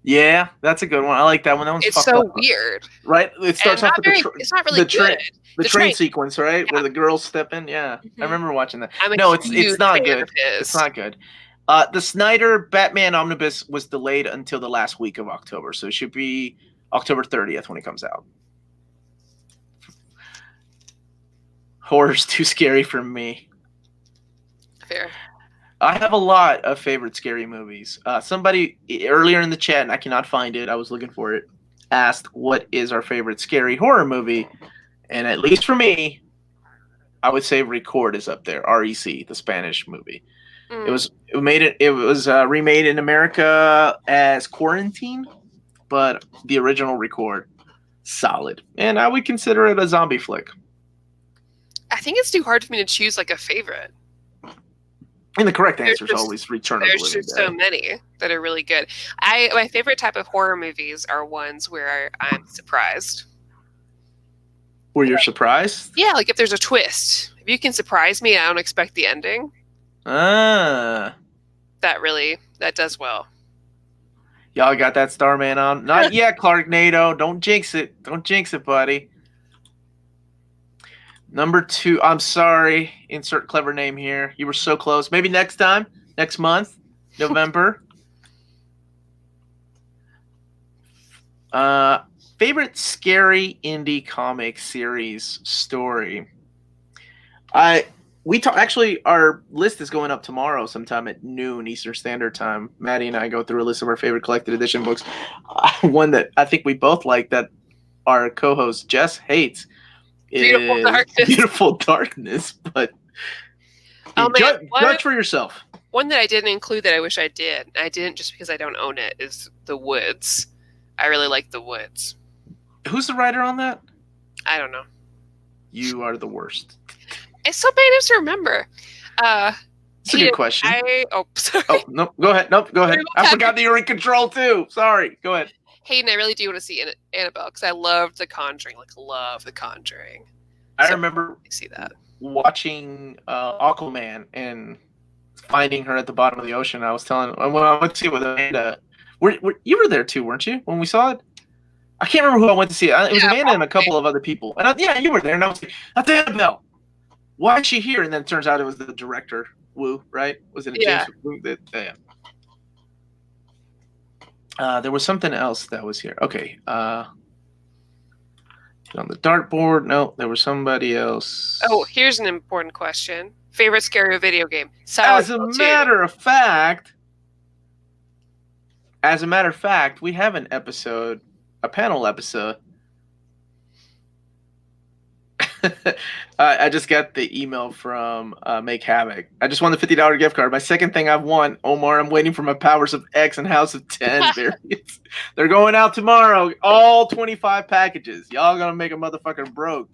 Yeah, that's a good one. I like that one. That one's it's so weird, right? It starts off with it's not really good. The train sequence, right, where the girls step in. Yeah, mm-hmm. I remember watching that. It's not good. It's not good. The Snyder Batman Omnibus was delayed until the last week of October, so it should be October 30th when it comes out. Horror's too scary for me. Fair. I have a lot of favorite scary movies. Somebody earlier in the chat, and I cannot find it, I was looking for it, asked what is our favorite scary horror movie. And at least for me, I would say Record is up there. REC, the Spanish movie. It was remade in America as Quarantine, but the original Record, solid. And I would consider it a zombie flick. I think it's too hard for me to choose like a favorite. And the correct answer is always Return of the Living Dead. There's just so many that are really good. My favorite type of horror movies are ones where I'm surprised. Were you surprised? Yeah, like if there's a twist. If you can surprise me, I don't expect the ending. Ah. That does well. Y'all got that Starman on? Not yet, Clarknado. Don't jinx it. Don't jinx it, buddy. Number 2. I'm sorry. Insert clever name here. You were so close. Maybe next time. Next month. November. Favorite scary indie comic series story. Actually, our list is going up tomorrow sometime at noon Eastern Standard Time. Maddie and I go through a list of our favorite collected edition books. One that I think we both like that our co-host Jess hates is Beautiful Darkness. But judge for yourself. One that I didn't include that I wish I did. I didn't just because I don't own it. Is The Woods. I really like The Woods. Who's the writer on that? I don't know. You are the worst. It's so bad to remember. It's a good question. Sorry. Oh, no, go ahead. Nope, go ahead. I forgot that you were in control too. Sorry. Go ahead. Hayden, I really do want to see Annabelle because I loved The Conjuring. Love The Conjuring. I remember see that watching Aquaman and finding her at the bottom of the ocean. I was telling when I went to see it with Amanda. You were there too, weren't you? When we saw it, I can't remember who I went to see. It was Amanda and a couple of other people. And you were there, and I was like, "That's Annabelle. Why is she here?" And then it turns out it was the director, Wu, right? Was it James Wu? There was something else that was here. Okay. On the dartboard. No, there was somebody else. Oh, here's an important question. Favorite scary video game? As a matter of fact, we have an episode, a panel episode. I just got the email from Make Havoc. I just won the $50 gift card. My second thing I've won, Omar. I'm waiting for my Powers of X and House of 10 variants. They're going out tomorrow. All 25 packages. Y'all gonna make a motherfucker broke.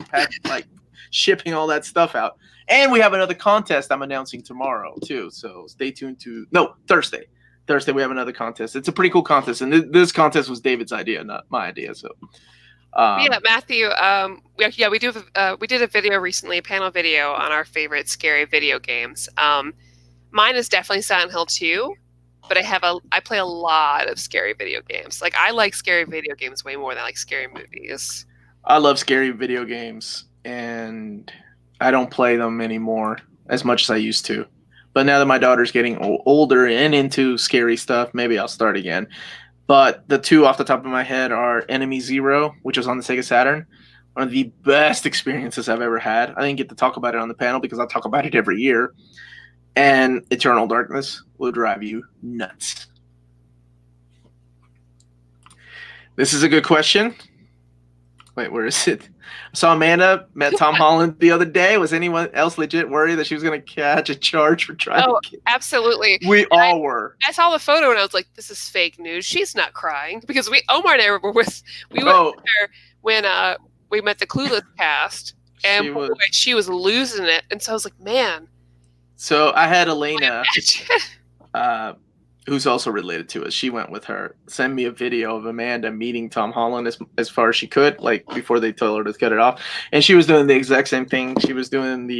Shipping all that stuff out. And we have another contest I'm announcing tomorrow too. So stay tuned to Thursday. Thursday we have another contest. It's a pretty cool contest, and this contest was David's idea, not my idea. So. Matthew. We did a video recently, a panel video on our favorite scary video games. Mine is definitely Silent Hill 2, but I play a lot of scary video games. I like scary video games way more than I like scary movies. I love scary video games, and I don't play them anymore as much as I used to. But now that my daughter's getting older and into scary stuff, maybe I'll start again. But the two off the top of my head are Enemy Zero, which was on the Sega Saturn. One of the best experiences I've ever had. I didn't get to talk about it on the panel because I talk about it every year. And Eternal Darkness will drive you nuts. This is a good question. Wait, where is it? I saw Amanda met Tom Holland the other day. Was anyone else legit worried that she was going to catch a charge for trying to kill? Absolutely. We all were. I saw the photo and I was like, this is fake news. She's not crying. Because Omar and I were with her when we met the Clueless cast. And she was losing it. And so I was like, man. So I had Elena, who's also related to us. She went with her. Send me a video of Amanda meeting Tom Holland as far as she could, before they told her to cut it off. And she was doing the exact same thing. She was doing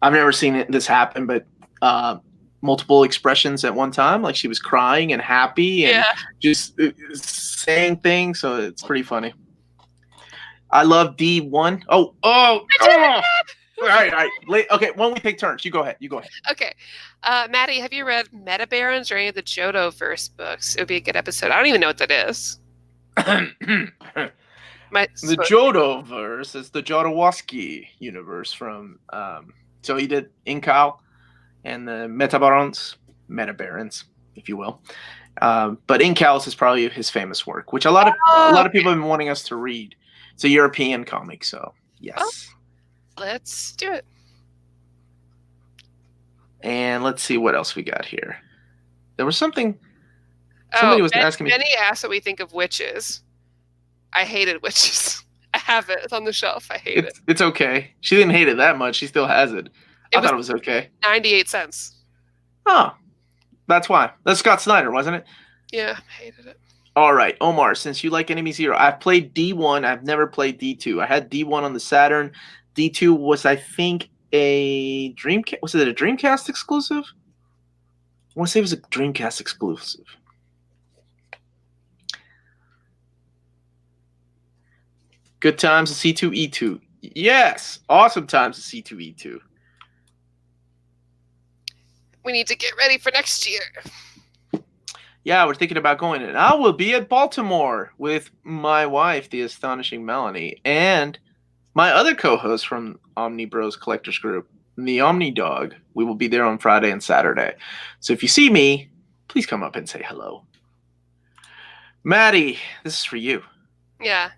I've never seen this happen, but multiple expressions at one time. She was crying and happy and just saying things. So it's pretty funny. I love D1. Oh. All right. Okay, when we take turns, you go ahead. Okay. Maddie, have you read Meta Barons or any of the Jodo-verse books? It would be a good episode. I don't even know what that is. The Jodo-verse is the Jodorowsky universe from... so he did Incal and the Meta Barons, if you will. But Incal is probably his famous work, which a lot of people have been wanting us to read. It's a European comic, so yes. Oh. Let's do it. And let's see what else we got here. There was something. Somebody was asking me. Benny asked what we think of witches. I hated witches. I have it. It's on the shelf. I hate it. It's okay. She didn't hate it that much. She still has it. I thought it was okay. 98 cents. Oh, that's why. That's Scott Snyder, wasn't it? Yeah, I hated it. All right, Omar, since you like Enemy Zero, I've played D1. I've never played D2. I had D1 on the Saturn. D2 was, I think, a Dreamcast. Was it a Dreamcast exclusive? I want to say it was a Dreamcast exclusive. Good times at C2E2. Yes, awesome times at C2E2. We need to get ready for next year. Yeah, we're thinking about going, and I will be at Baltimore with my wife, the astonishing Melanie, and my other co-host from Omni Bros Collectors Group, the Omni Dog. We will be there on Friday and Saturday. So if you see me, please come up and say hello. Maddie, this is for you. Yeah.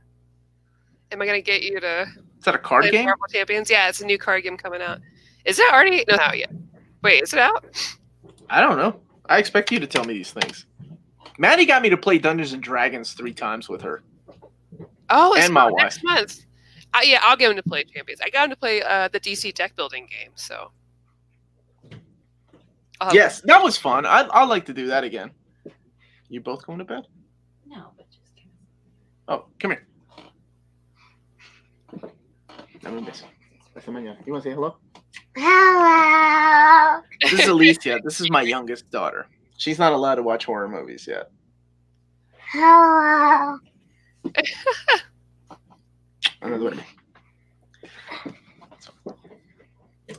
Am I going to get you to... Is that a card game? Marvel Champions? Yeah, it's a new card game coming out. Is it already... No, not out yet. Wait, is it out? I don't know. I expect you to tell me these things. Maddie got me to play Dungeons and Dragons 3 times with her. Oh, it's and my next month. Yeah, I'll get him to play Champions. I got him to play the DC deck building game, so. Yes, that was fun. I'd like to do that again. You both going to bed? No, but just kidding. Oh, come here. You want to say hello? Hello. This is Alicia. This is my youngest daughter. She's not allowed to watch horror movies yet. Hello. Another way.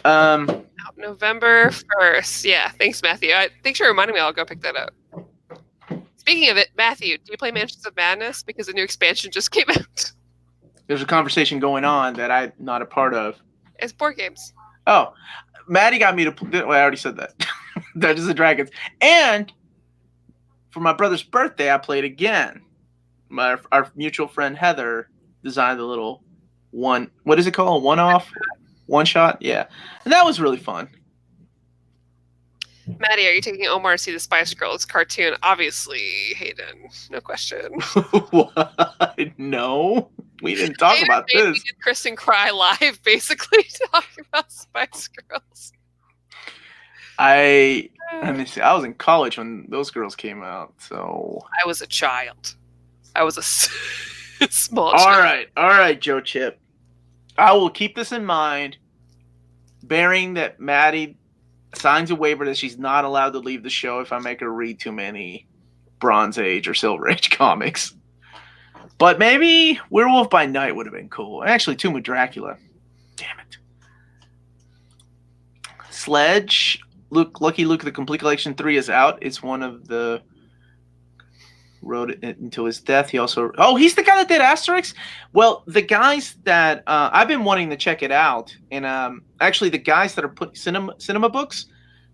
Out November 1st. Yeah, thanks, Matthew. Thanks for reminding me. I'll go pick that up. Speaking of it, Matthew, do you play Mansions of Madness? Because the new expansion just came out. There's a conversation going on that I'm not a part of. It's board games. Oh, Maddie got me to. Well, I already said that. Dungeons and Dragons. And for my brother's birthday, I played again. Our mutual friend Heather designed a little one. What is it called? One-off? One-shot? Yeah. And that was really fun. Maddie, are you taking Omar to see the Spice Girls cartoon? Obviously, Hayden. No question. What? No. We didn't talk about this. Did Kristen cry live, basically, talking about Spice Girls. Let me see. I was in college when those girls came out, so I was a child. I was a small child. All right, Joe Chip. I will keep this in mind, bearing that Maddie signs a waiver that she's not allowed to leave the show if I make her read too many Bronze Age or Silver Age comics. But maybe Werewolf by Night would have been cool. Actually, Tomb of Dracula. Damn it. Sledge. Lucky Luke, the Complete Collection 3 is out. It's one of the... wrote it until his death. He also... Oh, he's the guy that did Asterix? Well, the guys that... I've been wanting to check it out. And actually, the guys that are putting cinema books,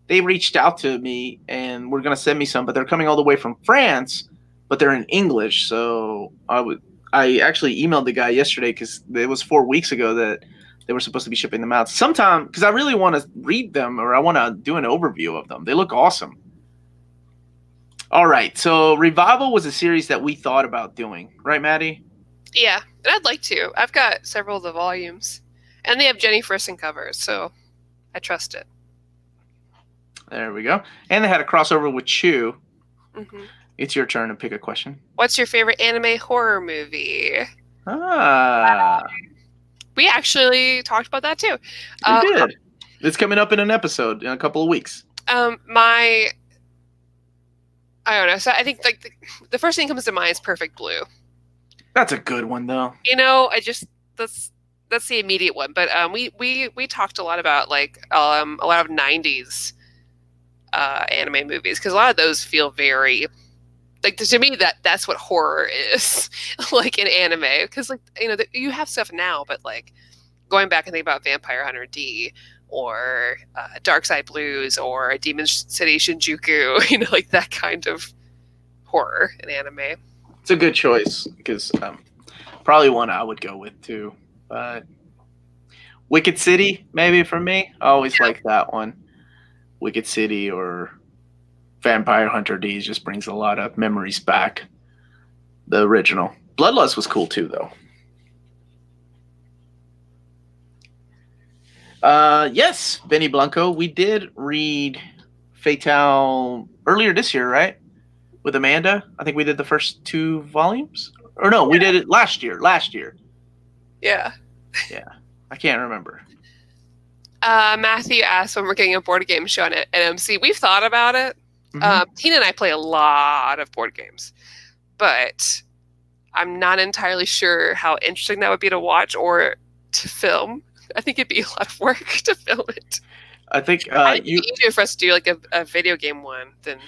they reached out to me and were going to send me some, but they're coming all the way from France, but they're in English. So I actually emailed the guy yesterday because it was 4 weeks ago that they were supposed to be shipping them out. Sometime, because I really want to read them or I want to do an overview of them. They look awesome. All right, so Revival was a series that we thought about doing. Right, Maddie? Yeah, and I'd like to. I've got several of the volumes. And they have Jenny Frison covers, so I trust it. There we go. And they had a crossover with Chew. Mm-hmm. It's your turn to pick a question. What's your favorite anime horror movie? We actually talked about that too. We did. It's coming up in an episode in a couple of weeks. I don't know. So I think like the first thing that comes to mind is Perfect Blue. That's a good one, though. You know, that's the immediate one. But we talked a lot about like a lot of '90s anime movies because a lot of those feel very like to me that's what horror is like in anime because like you know you have stuff now but like going back and think about Vampire Hunter D or Dark Side Blues or Demon City Shinjuku, you know, like that kind of horror in anime. It's a good choice because probably one I would go with too. But Wicked City, maybe for me. I always like that one. Wicked City or Vampire Hunter D just brings a lot of memories back. The original. Bloodlust was cool too, though. Yes, Benny Blanco. We did read Fatale earlier this year, right? with Amanda. I think we did the first 2 volumes. Or no, we did it last year. Yeah. Yeah. I can't remember. Matthew asked when we're getting a board game show on NMC. We've thought about it. Tina and I play a lot of board games, but I'm not entirely sure how interesting that would be to watch or to film. I think it'd be a lot of work to film it. I think it'd be easier for us to do like a video game one than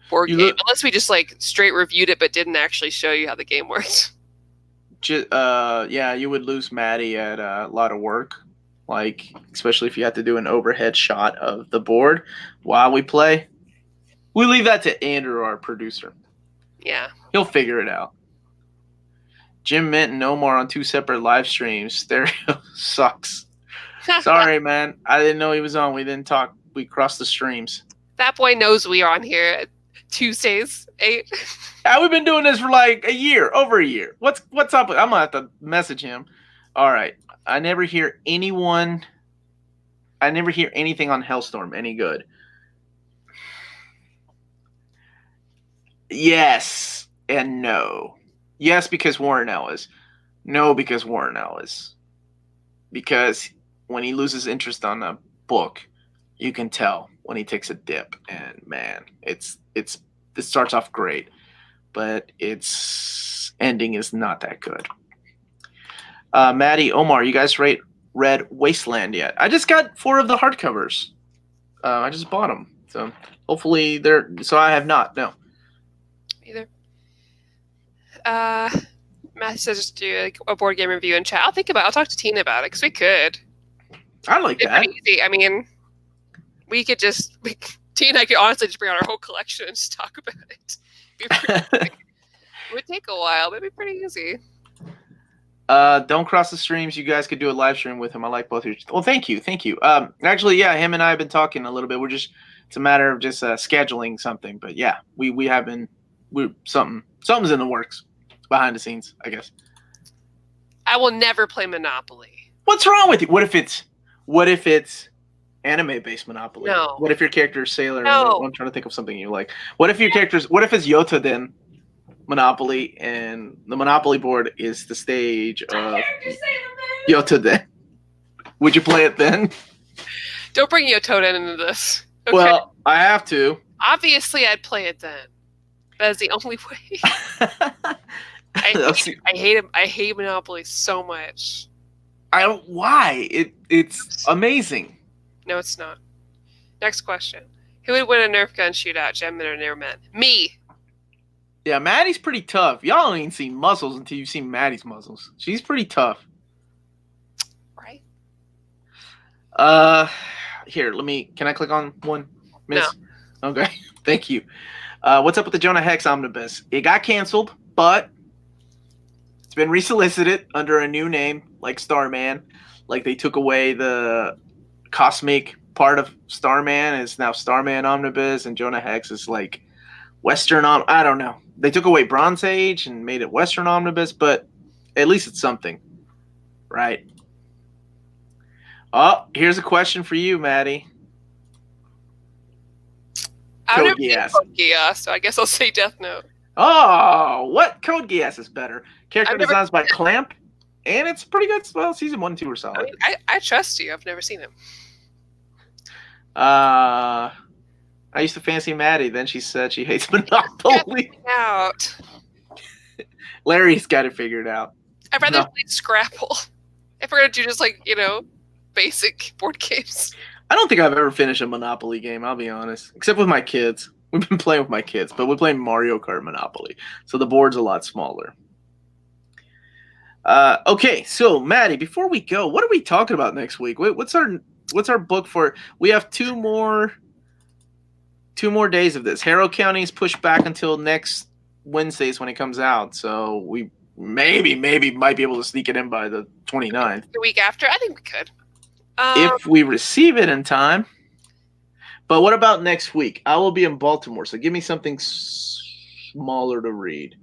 board game, unless we just like straight reviewed it but didn't actually show you how the game works. Yeah, you would lose Maddie at a lot of work, like especially if you had to do an overhead shot of the board while we play. We leave that to Andrew, our producer. Yeah, he'll figure it out. Jim Mint and Omar on 2 separate live streams. Stereo sucks. Sorry, man. I didn't know he was on. We didn't talk. We crossed the streams. That boy knows we are on here Tuesdays, 8. Yeah, we've been doing this for like a year, over a year. What's up? I'm gonna have to message him. All right. I never hear anything on Hellstorm any good. Yes and no. Yes, because Warren Ellis. No, because Warren Ellis. Because when he loses interest on a book, you can tell when he takes a dip. And man, it starts off great, but its ending is not that good. Maddie, Omar, you guys read Wasteland yet? I just got 4 of the hardcovers. I just bought them, so hopefully they're. So I have not. No. Either. Matt says just do like a board game review in chat. I'll think about it. I'll talk to Tina about it because we could. I like that. Pretty easy. I mean, we could just Tina and I could honestly just bring out our whole collection and just talk about it. It would take a while, but it'd be pretty easy. Don't cross the streams. You guys could do a live stream with him. I like both of you. Well, thank you. Actually, yeah, him and I have been talking a little bit. It's a matter of just scheduling something. But yeah, something's in the works behind the scenes, I guess. I will never play Monopoly. What's wrong with you? What if it's anime-based Monopoly? No. What if your character is Sailor? No. I'm trying to think of something you like. What if it's Yotoden Monopoly and the Monopoly board is the stage of Yotoden? Would you play it then? Don't bring Yotoden into this. Okay? Well, I have to. Obviously, I'd play it then. That's the only way. I hate Monopoly so much. Why? It's amazing. No, it's not. Next question. Who would win a Nerf gun shootout, Gemmin or Nearman? Me. Yeah, Maddie's pretty tough. Y'all ain't seen muscles until you've seen Maddie's muscles. She's pretty tough. Right? Here, can I click on one, miss? No. Okay, thank you. What's up with the Jonah Hex Omnibus? It got canceled, but it's been resolicited under a new name, like Starman. Like they took away the cosmic part of Starman. It's now Starman Omnibus, and Jonah Hex is like Western. I don't know. They took away Bronze Age and made it Western Omnibus, but at least it's something, right? Oh, here's a question for you, Maddie. I've never seen Code Geass, so I guess I'll say Death Note. Oh, what? Code Geass is better. Character designs by Clamp, and it's pretty good. Well, season 1 and 2 are solid. I mean, I trust you. I've never seen him. I used to fancy Maddie. Then she said she hates Monopoly. Out. Larry's got it figured out. I'd rather play Scrabble. If we're gonna do just basic board games. I don't think I've ever finished a Monopoly game, I'll be honest. Except with my kids. We've been playing with my kids, but we're playing Mario Kart Monopoly. So the board's a lot smaller. Okay, so Maddie, before we go, what are we talking about next week? What's our book for? We have two more days of this. Harrow County is pushed back until next Wednesdays when it comes out. So we maybe might be able to sneak it in by the 29th. The week after? I think we could. If we receive it in time. But what about next week? I will be in Baltimore, so give me something smaller to read.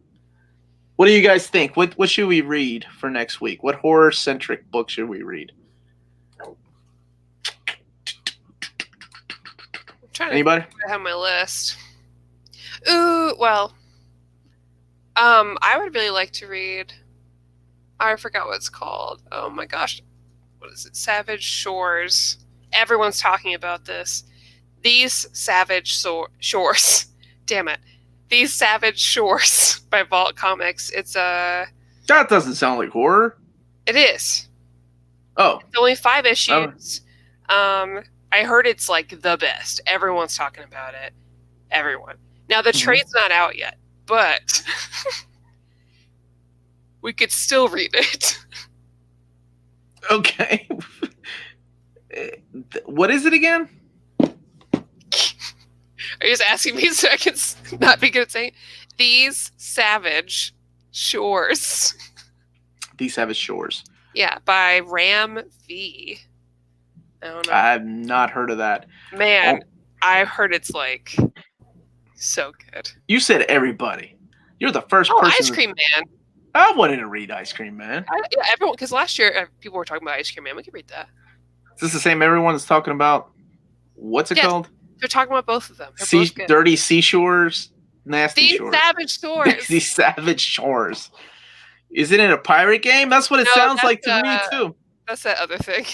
What do you guys think? What should we read for next week? What horror-centric book should we read? I'm trying Anybody? to have my list. Ooh, well, I would really like to read. I forgot what it's called. Oh my gosh, what is it? Savage Shores. Everyone's talking about this. These Savage Shores. Damn it. These Savage Shores by Vault Comics. It's That doesn't sound like horror. It is. Oh. It's only 5 issues. I heard it's like the best. Everyone's talking about it. Everyone. Now the trade's not out yet, but we could still read it. Okay. What is it again? Are you just asking me so I can not be good at saying These Savage Shores? These Savage Shores. Yeah, by Ram V. I don't know. I've not heard of that. Man, I've heard it's like so good. You said everybody. You're the first person. Ice Cream Man. I wanted to read Ice Cream Man. Yeah, everyone, because last year people were talking about Ice Cream Man. We could read that. Is this the same everyone's talking about? What's it called? They're talking about both of them. Both good. Dirty Seashores, Nasty These Shores. Savage Shores. These Savage Shores. Is it in a pirate game? That's what it sounds like to me, too. That's that other thing.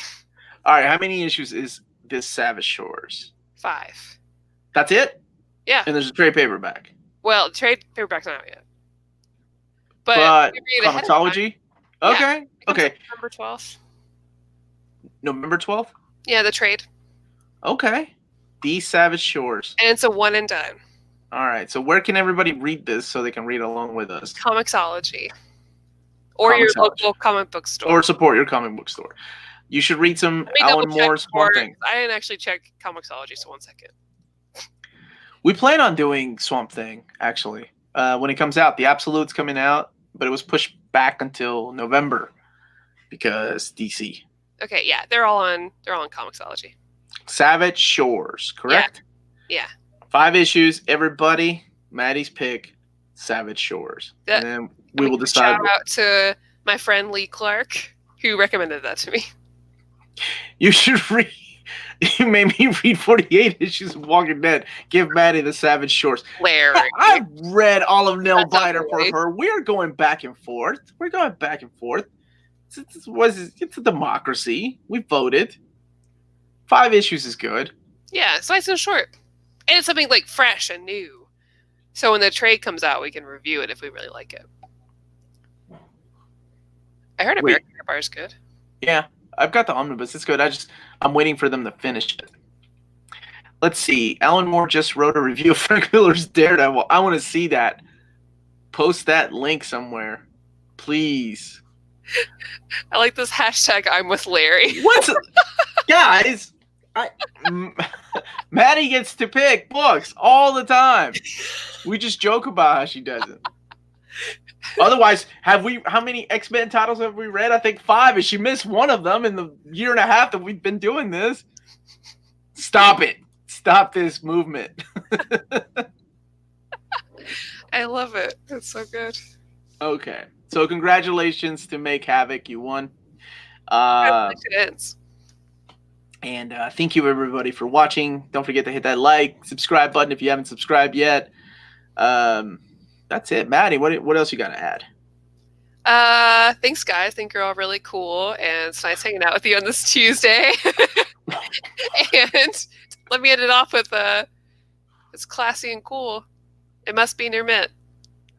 All right, how many issues is this Savage Shores? 5. That's it? Yeah. And there's a trade paperback. Well, the trade paperback's not out yet. But Comicsology? Okay. Yeah, okay. November 12th. November 12th? Yeah, the trade. Okay. These Savage Shores. And it's a one and done. All right. So where can everybody read this so they can read along with us? Comicsology. Or your local comic book store. Or support your comic book store. You should read some Alan Moore's Swamp Thing. I didn't actually check Comicsology, so 1 second. We plan on doing Swamp Thing, actually. When it comes out. The Absolute's coming out, but it was pushed back until November because DC. Okay, yeah. They're all on Comicsology. Savage Shores, correct? Yeah. 5 issues, everybody. Maddie's pick, Savage Shores. And then we will decide. Shout out to my friend Lee Clark, who recommended that to me. You should read. You made me read 48 issues of Walking Dead. Give Maddie the Savage Shores. Larry. I've read all of Nailbiter for her. We're going back and forth. It's a democracy. We voted. 5 issues is good. Yeah, it's nice and short. And it's something like fresh and new. So when the trade comes out, we can review it if we really like it. I heard American Empire is good. Yeah, I've got the omnibus. It's good. I'm waiting for them to finish it. Let's see. Alan Moore just wrote a review of Frank Miller's Daredevil. I want to see that. Post that link somewhere, please. I like this hashtag. I'm with Larry. What, guys? Maddie gets to pick books all the time. We just joke about how she does it. Otherwise, how many X-Men titles have we read? I think 5, and she missed one of them in the year and a half that we've been doing this. Stop it. Stop this movement. I love it. It's so good. Okay. So congratulations to Make Havoc. You won. Congratulations. And thank you, everybody, for watching. Don't forget to hit that like, subscribe button if you haven't subscribed yet. That's it. Maddie, what else you got to add? Thanks, guys. I think you're all really cool, and it's nice hanging out with you on this Tuesday. And let me end it off with it's classy and cool. It must be near mint.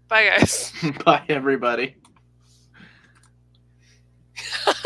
Bye, guys. Bye, everybody.